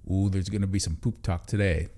Ooh, there's going to be some poop talk today.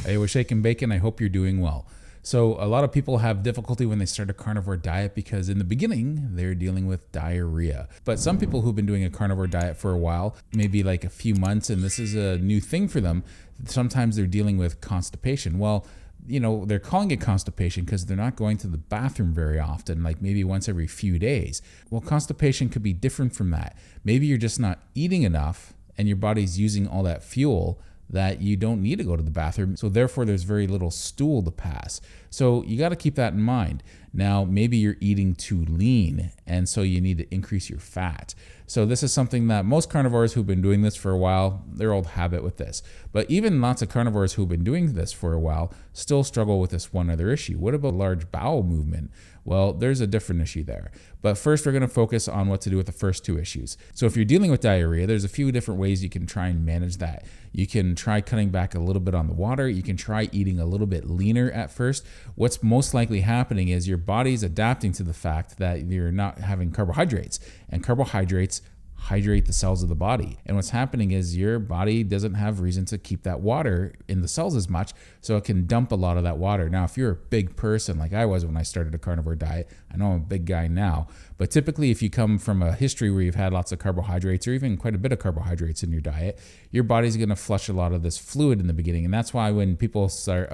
Hey, we're Shaking Bacon. I hope you're doing well. So a lot of people have difficulty when they start a carnivore diet because in the beginning, they're dealing with diarrhea. But some people who've been doing a carnivore diet for a while, maybe like a few months, and this is a new thing for them, sometimes they're dealing with constipation. Well, you know, they're calling it constipation because they're not going to the bathroom very often, like maybe once every few days. Well, constipation could be different from that. Maybe you're just not eating enough and your body's using all that fuel that you don't need to go to the bathroom. So therefore there's very little stool to pass. So you got to keep that in mind. Now, maybe you're eating too lean and so you need to increase your fat. So this is something that most carnivores who've been doing this for a while, they're old habit with this. But even lots of carnivores who've been doing this for a while still struggle with this one other issue. What about large bowel movement? Well, there's a different issue there. But first, we're going to focus on what to do with the first two issues. So if you're dealing with diarrhea, there's a few different ways you can try and manage that. You can try cutting back a little bit on the water. You can try eating a little bit leaner at first. What's most likely happening is your body's adapting to the fact that you're not having carbohydrates, and carbohydrates hydrate the cells of the body. And what's happening is your body doesn't have reason to keep that water in the cells as much, so it can dump a lot of that water. Now, if you're a big person like I was when I started a carnivore diet, I know I'm a big guy now, but typically if you come from a history where you've had lots of carbohydrates or even quite a bit of carbohydrates in your diet, your body's going to flush a lot of this fluid in the beginning. And that's why when people start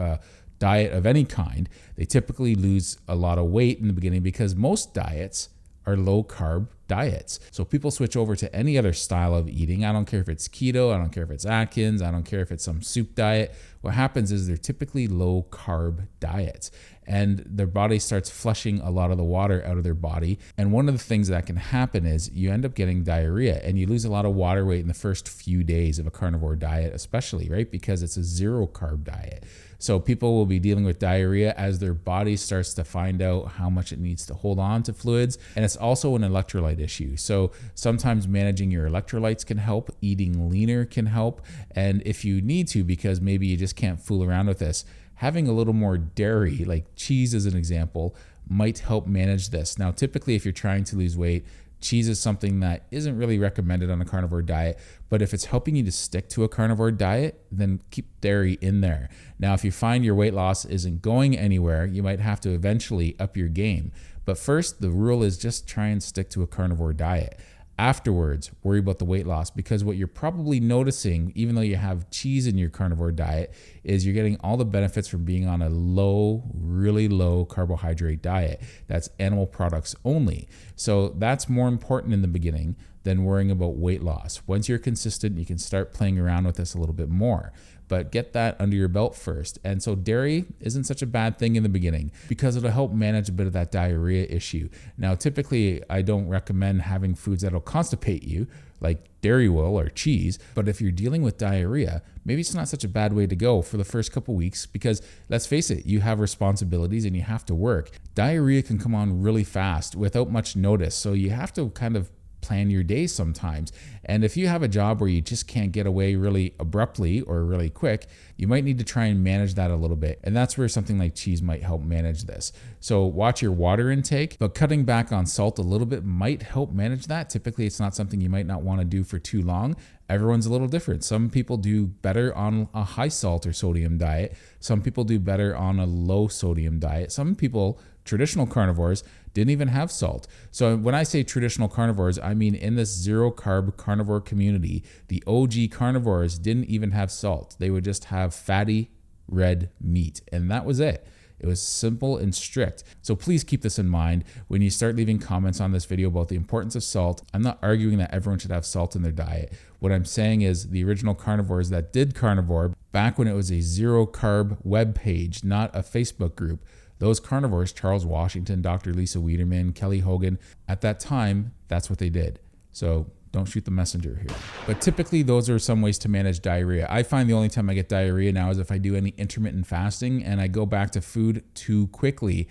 diet of any kind, they typically lose a lot of weight in the beginning because most diets are low carb diets. So people switch over to any other style of eating. I don't care if it's keto, I don't care if it's Atkins, I don't care if it's some soup diet. What happens is they're typically low carb diets and their body starts flushing a lot of the water out of their body. And one of the things that can happen is you end up getting diarrhea and you lose a lot of water weight in the first few days of a carnivore diet, especially, right? Because it's a zero carb diet. So people will be dealing with diarrhea as their body starts to find out how much it needs to hold on to fluids. And it's also an electrolyte issue. So sometimes managing your electrolytes can help, eating leaner can help. And if you need to, because maybe you just can't fool around with this, having a little more dairy, like cheese as an example, might help manage this. Now, typically if you're trying to lose weight, cheese is something that isn't really recommended on a carnivore diet, but if it's helping you to stick to a carnivore diet, then keep dairy in there. Now, if you find your weight loss isn't going anywhere, you might have to eventually up your game. But first, the rule is just try and stick to a carnivore diet. Afterwards, worry about the weight loss, because what you're probably noticing, even though you have cheese in your carnivore diet, is you're getting all the benefits from being on a low, really low carbohydrate diet. That's animal products only. So that's more important in the beginning than worrying about weight loss. Once you're consistent, you can start playing around with this a little bit more. But get that under your belt first. And so dairy isn't such a bad thing in the beginning because it'll help manage a bit of that diarrhea issue. Now, typically, I don't recommend having foods that'll constipate you, like dairy will or cheese. But if you're dealing with diarrhea, maybe it's not such a bad way to go for the first couple weeks because let's face it, you have responsibilities and you have to work. Diarrhea can come on really fast without much notice. So you have to kind of plan your day sometimes. And if you have a job where you just can't get away really abruptly or really quick, you might need to try and manage that a little bit. And that's where something like cheese might help manage this. So watch your water intake, but cutting back on salt a little bit might help manage that. Typically, it's not something you might not want to do for too long. Everyone's a little different. Some people do better on a high salt or sodium diet. Some people do better on a low sodium diet. Some people, traditional carnivores, didn't even have salt. So when I say traditional carnivores, I mean in this zero carb carnivore community, the OG carnivores didn't even have salt. They would just have fatty red meat, and that was it. It was simple and strict. So please keep this in mind when you start leaving comments on this video about the importance of salt. I'm not arguing that everyone should have salt in their diet. What I'm saying is the original carnivores that did carnivore back when it was a zero carb web page, not a Facebook group, those carnivores, Charles Washington, Dr. Lisa Wiederman, Kelly Hogan, at that time, that's what they did. So don't shoot the messenger here. But typically, those are some ways to manage diarrhea. I find the only time I get diarrhea now is if I do any intermittent fasting and I go back to food too quickly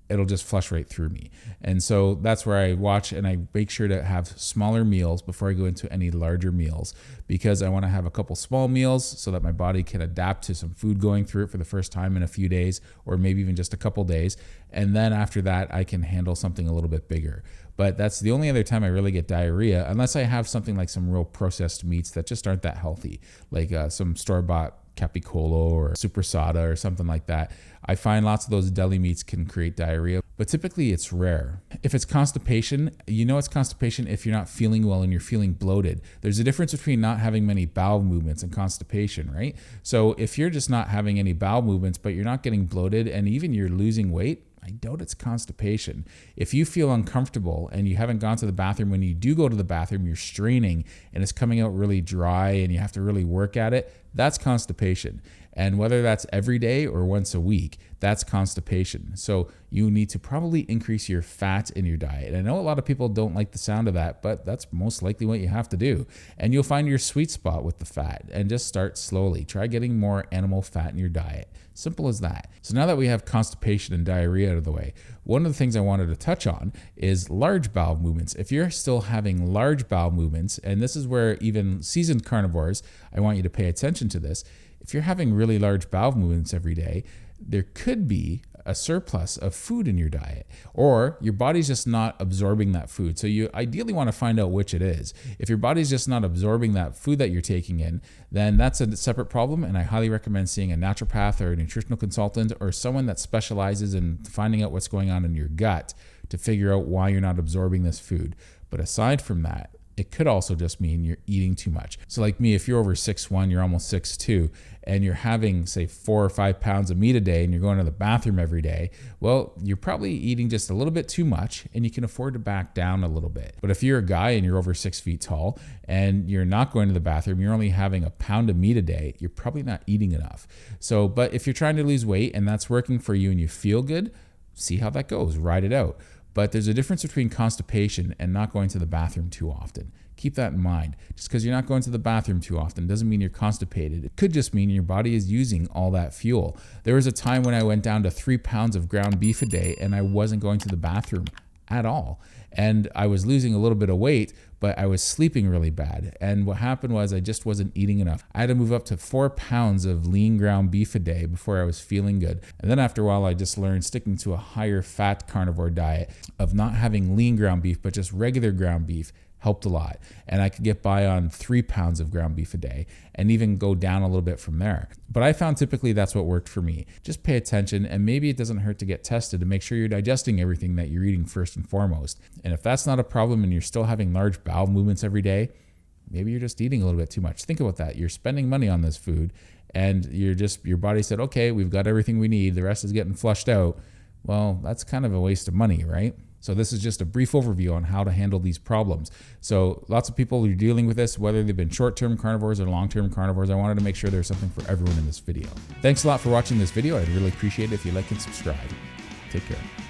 it'll just flush right through me. And so that's where I watch and I make sure to have smaller meals before I go into any larger meals, because I want to have a couple small meals so that my body can adapt to some food going through it for the first time in a few days, or maybe even just a couple days. And then after that, I can handle something a little bit bigger. But that's the only other time I really get diarrhea, unless I have something like some real processed meats that just aren't that healthy, like some store-bought Capicolo or Supersada or something like that. I find lots of those deli meats can create diarrhea, but typically it's rare. If it's constipation, you know it's constipation if you're not feeling well and you're feeling bloated. There's a difference between not having many bowel movements and constipation, right? So if you're just not having any bowel movements, but you're not getting bloated and even you're losing weight, I doubt it's constipation. If you feel uncomfortable and you haven't gone to the bathroom, when you do go to the bathroom, you're straining and it's coming out really dry and you have to really work at it, that's constipation. And whether that's every day or once a week, that's constipation. So you need to probably increase your fat in your diet. And I know a lot of people don't like the sound of that, but that's most likely what you have to do. And you'll find your sweet spot with the fat, and just start slowly. Try getting more animal fat in your diet. Simple as that. So now that we have constipation and diarrhea out of the way, one of the things I wanted to touch on is large bowel movements. If you're still having large bowel movements, and this is where even seasoned carnivores, I want you to pay attention to this. If you're having really large bowel movements every day, there could be a surplus of food in your diet, or your body's just not absorbing that food. So you ideally want to find out which it is. If your body's just not absorbing that food that you're taking in, then that's a separate problem. And I highly recommend seeing a naturopath or a nutritional consultant or someone that specializes in finding out what's going on in your gut to figure out why you're not absorbing this food. But aside from that, it could also just mean you're eating too much. So like me, if you're over 6'1", you're almost 6'2", and you're having, say, 4 or 5 pounds of meat a day and you're going to the bathroom every day, well, you're probably eating just a little bit too much and you can afford to back down a little bit. But if you're a guy and you're over 6 feet tall and you're not going to the bathroom, you're only having a pound of meat a day, you're probably not eating enough. So, but if you're trying to lose weight and that's working for you and you feel good, see how that goes, ride it out. But there's a difference between constipation and not going to the bathroom too often. Keep that in mind. Just because you're not going to the bathroom too often doesn't mean you're constipated. It could just mean your body is using all that fuel. There was a time when I went down to 3 pounds of ground beef a day and I wasn't going to the bathroom at all. And I was losing a little bit of weight, but I was sleeping really bad. And what happened was I just wasn't eating enough. I had to move up to 4 pounds of lean ground beef a day before I was feeling good. And then after a while, I just learned sticking to a higher fat carnivore diet of not having lean ground beef, but just regular ground beef helped a lot. And I could get by on 3 pounds of ground beef a day and even go down a little bit from there. But I found typically that's what worked for me. Just pay attention, and maybe it doesn't hurt to get tested to make sure you're digesting everything that you're eating first and foremost. And if that's not a problem and you're still having large bowel movements every day, maybe you're just eating a little bit too much. Think about that. You're spending money on this food and your body said, okay, we've got everything we need. The rest is getting flushed out. Well, that's kind of a waste of money, right? So this is just a brief overview on how to handle these problems. So lots of people are dealing with this, whether they've been short-term carnivores or long-term carnivores. I wanted to make sure there's something for everyone in this video. Thanks a lot for watching this video. I'd really appreciate it if you like and subscribe. Take care.